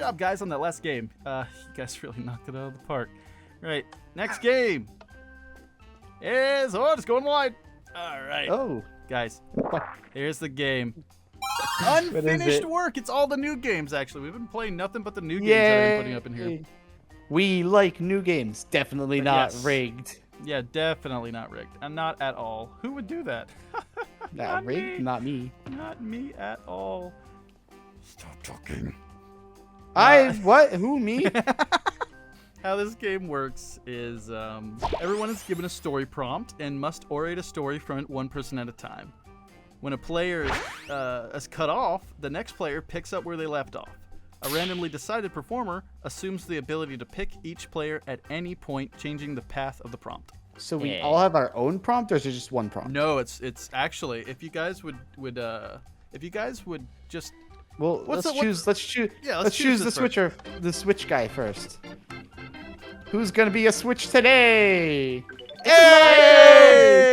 job, guys, on that last game. You guys really knocked it out of the park. Right, next game is... Oh, it's going wide. All right. Oh. Guys, here's the game. Unfinished work. It's all the new games, actually. We've been playing nothing but the new games that I've been putting up in here. We like new games. Definitely not rigged. Yeah, definitely not rigged. And not at all. Who would do that? Not rigged? Not me. Not me at all. Stop talking. What? Who, me? How this game works is everyone is given a story prompt and must orate a story from it one person at a time. When a player is cut off, the next player picks up where they left off. A randomly decided performer assumes the ability to pick each player at any point, changing the path of the prompt. So we all have our own prompt, or is it just one prompt? No, it's actually, if you guys would just... Well, let's choose the switcher, the switch guy first. Who's gonna be a switch today? Hey!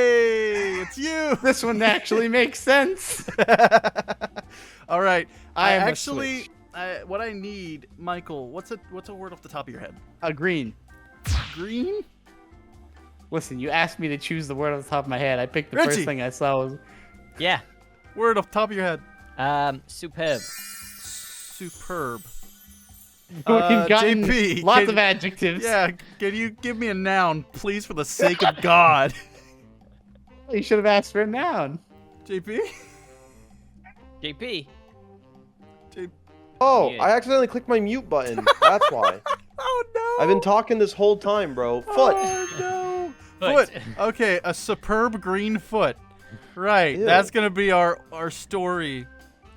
It's you! This one actually makes sense. All right. What I need, Michael, what's a word off the top of your head? A green. Green? Listen, you asked me to choose the word off the top of my head. I picked the Richie. first thing I saw was... Yeah. Word off the top of your head. Superb. Superb. We've gotten JP, lots of adjectives. Yeah, can you give me a noun, please, for the sake of God? You should have asked for a noun. JP? JP. Oh, Yeah. I accidentally clicked my mute button. That's why. Oh, no. I've been talking this whole time, bro. Foot. Oh, no. Foot. Foot. Okay, a superb green foot. Right, Ew. that's going to be our story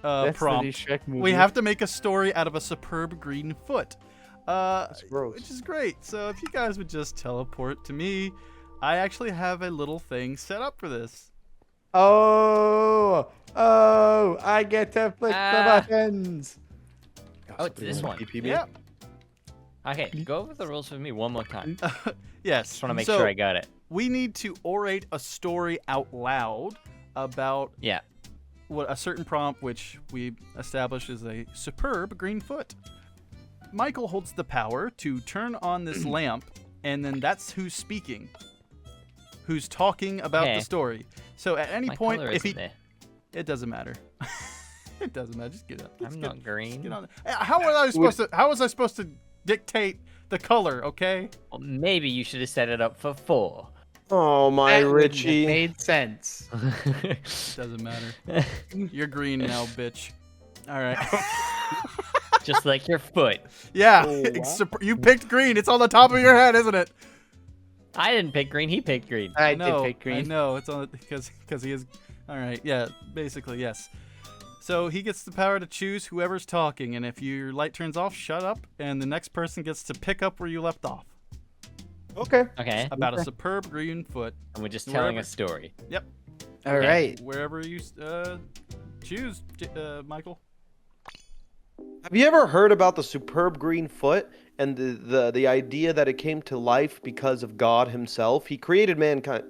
That's prompt. the new Shrek movie. We have to make a story out of a superb green foot. That's gross. Which is great. So if you guys would just teleport to me, I actually have a little thing set up for this. Oh, I get to flick the buttons. Oh, it's this one. Yeah. Okay, go over the rules for me one more time. Yes. Just want to make so sure I got it. we need to orate a story out loud about what a certain prompt, which we established is a superb green foot. Michael holds the power to turn on this lamp, and then that's who's speaking, who's talking about the story. So at any My point, color if he, isn't there. it doesn't matter. It doesn't matter. Just get up. I'm not green. Get on. How was I supposed to dictate the color? Okay. Well, maybe you should have set it up for 4. Oh, my That wouldn't have Richie. made sense. Doesn't matter. You're green now, bitch. All right. Just like your foot. Yeah. Oh, You picked green. It's on the top of your head, isn't it? I didn't pick green. He picked green. I No, did pick green. I know. It's on because he is. All right. Yeah. Basically, yes. So he gets the power to choose whoever's talking, and if your light turns off, shut up, and the next person gets to pick up where you left off. Okay. Okay. About a superb green foot. And we're just telling Wherever. a story. Yep. All right. Wherever you choose, Michael. Have you ever heard about the superb green foot and the idea that it came to life because of God himself? He created mankind.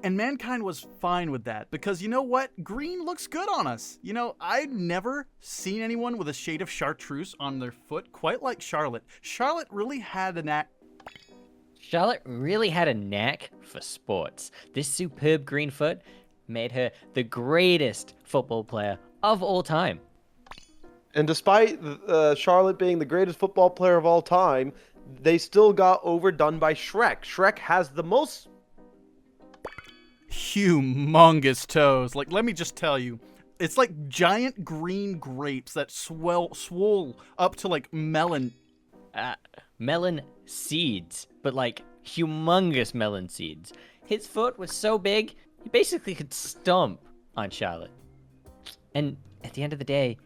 And mankind was fine with that because you know what? Green looks good on us. You know, I've never seen anyone with a shade of chartreuse on their foot quite like Charlotte. Charlotte really had a knack. Charlotte really had a knack for sports. This superb green foot made her the greatest football player of all time. And despite Charlotte being the greatest football player of all time, they still got overdone by Shrek. Shrek has the most... humongous toes. Like, let me just tell you, it's like giant green grapes that swole up to like melon. Melon seeds, but like humongous melon seeds. His foot was so big, he basically could stomp on Charlotte. And at the end of the day,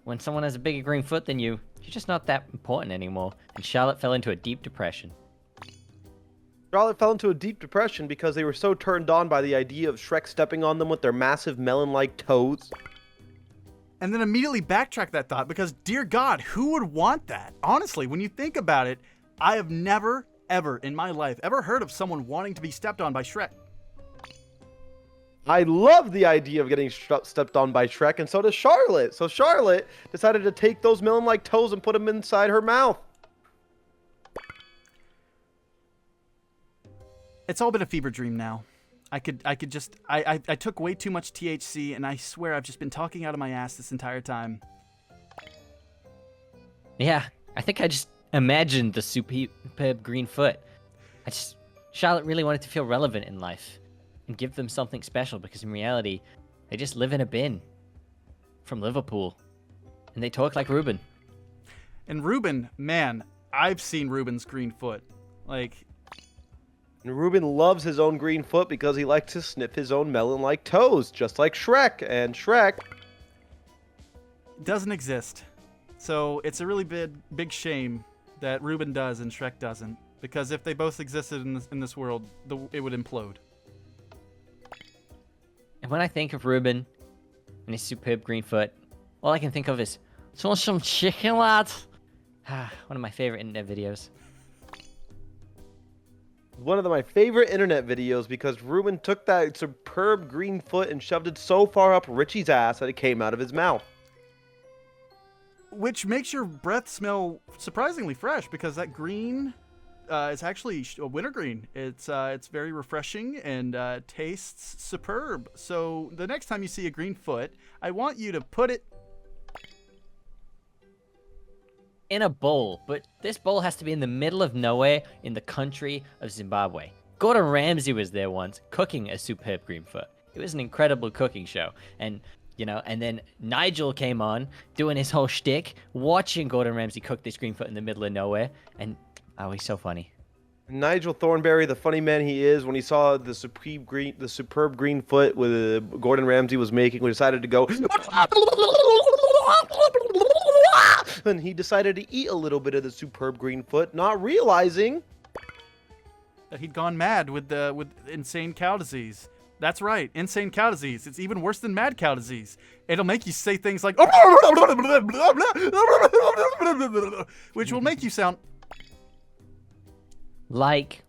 when someone has a bigger green foot than you, you're just not that important anymore. And Charlotte fell into a deep depression. Charlotte fell into a deep depression because they were so turned on by the idea of Shrek stepping on them with their massive melon-like toes. And then immediately backtrack that thought because, dear God, who would want that? Honestly, when you think about it, I have never, ever in my life ever heard of someone wanting to be stepped on by Shrek. I love the idea of getting stepped on by Shrek, and so does Charlotte. So Charlotte decided to take those melon-like toes and put them inside her mouth. It's all been a fever dream now. I took way too much THC, and I swear I've just been talking out of my ass this entire time. Yeah, I think I just imagined the superb green foot. Charlotte really wanted to feel relevant in life and give them something special, because in reality, they just live in a bin from Liverpool, and they talk like Ruben. And Ruben, man, I've seen Ruben's green foot. Like, and Ruben loves his own green foot because he likes to sniff his own melon-like toes, just like Shrek. And Shrek doesn't exist. So it's a really big shame that Ruben does and Shrek doesn't. Because if they both existed in this world, it would implode. And when I think of Ruben and his superb green foot, all I can think of is, "So want some chicken, lad?" One of my favorite internet videos. One of my favorite internet videos because Ruben took that superb green foot and shoved it so far up Richie's ass that it came out of his mouth. Which makes your breath smell surprisingly fresh, because that green is actually a wintergreen. It's very refreshing and tastes superb. So the next time you see a green foot, I want you to put it in a bowl, but this bowl has to be in the middle of nowhere in the country of Zimbabwe. Gordon Ramsay was there once cooking a superb green foot. It was an incredible cooking show. And, and then Nigel came on doing his whole shtick, watching Gordon Ramsay cook this green foot in the middle of nowhere. And, oh, he's so funny. Nigel Thornberry, the funny man he is, when he saw the superb green foot with Gordon Ramsay was making, we decided to go... And he decided to eat a little bit of the superb green foot, not realizing that he'd gone mad with insane cow disease. That's right, insane cow disease. It's even worse than mad cow disease. It'll make you say things like, which will make you sound like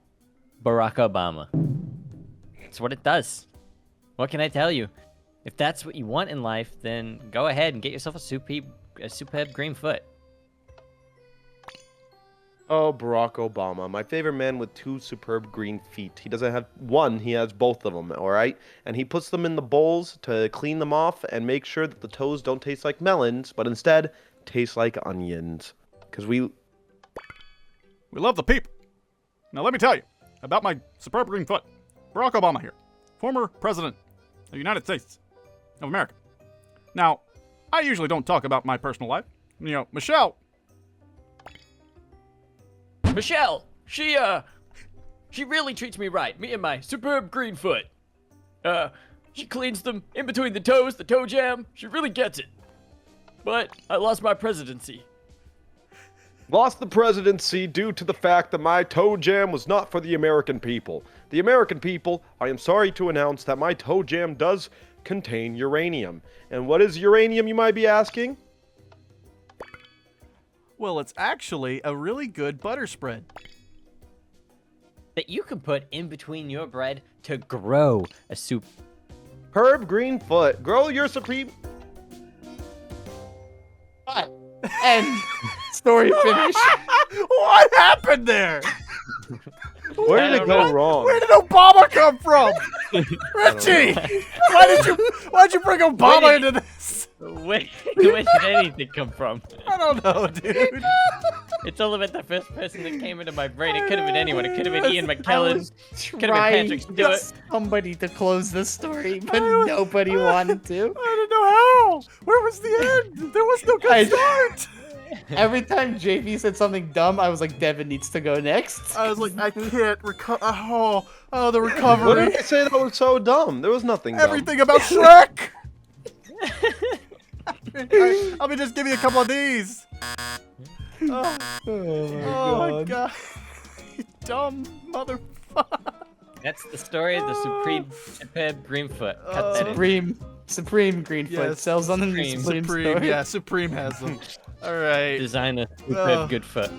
Barack Obama. That's what it does. What can I tell you? If that's what you want in life, then go ahead and get yourself a superb green foot. Oh, Barack Obama, my favorite man with two superb green feet. He doesn't have one, he has both of them, all right? And he puts them in the bowls to clean them off and make sure that the toes don't taste like melons, but instead taste like onions. Because we love the people. Now let me tell you about my superb green foot. Barack Obama here, former president of the United States of America. Now, I usually don't talk about my personal life. Michelle, she really treats me right. Me and my superb green foot. She cleans them in between the toes, the toe jam. She really gets it. But I lost my presidency. lost the presidency due to the fact that my toe jam was not for the American people. The American people, I am sorry to announce that my toe jam does contain uranium. And what is uranium, you might be asking? Well, it's actually a really good butter spread that you can put in between your bread to grow a soup. Herb Greenfoot, grow your supreme... What? End. Story finish. What happened there? Where did it go wrong? Where did Obama come from? Richie! Why'd you bring Obama into this? Where did anything come from? I don't know, dude. It's all about the first person that came into my brain. It could have been anyone. It could have been Ian McKellen. Could have been Patrick Stewart. Somebody to close the story, but nobody wanted to. I don't know how. Where was the end? There was no good start. Every time JV said something dumb, I was like, Devin needs to go next. I was like, I can't recover. Oh, the recovery. What did I say that was so dumb? There was nothing dumb. Everything about Shrek. Let me just give you a couple of these. Oh my god. You dumb motherfucker. That's the story of the superb Greenfoot. Cut that in. Supreme Greenfoot sells on the Supreme store. Yeah, Supreme has them. All right. Designer superb Goodfoot.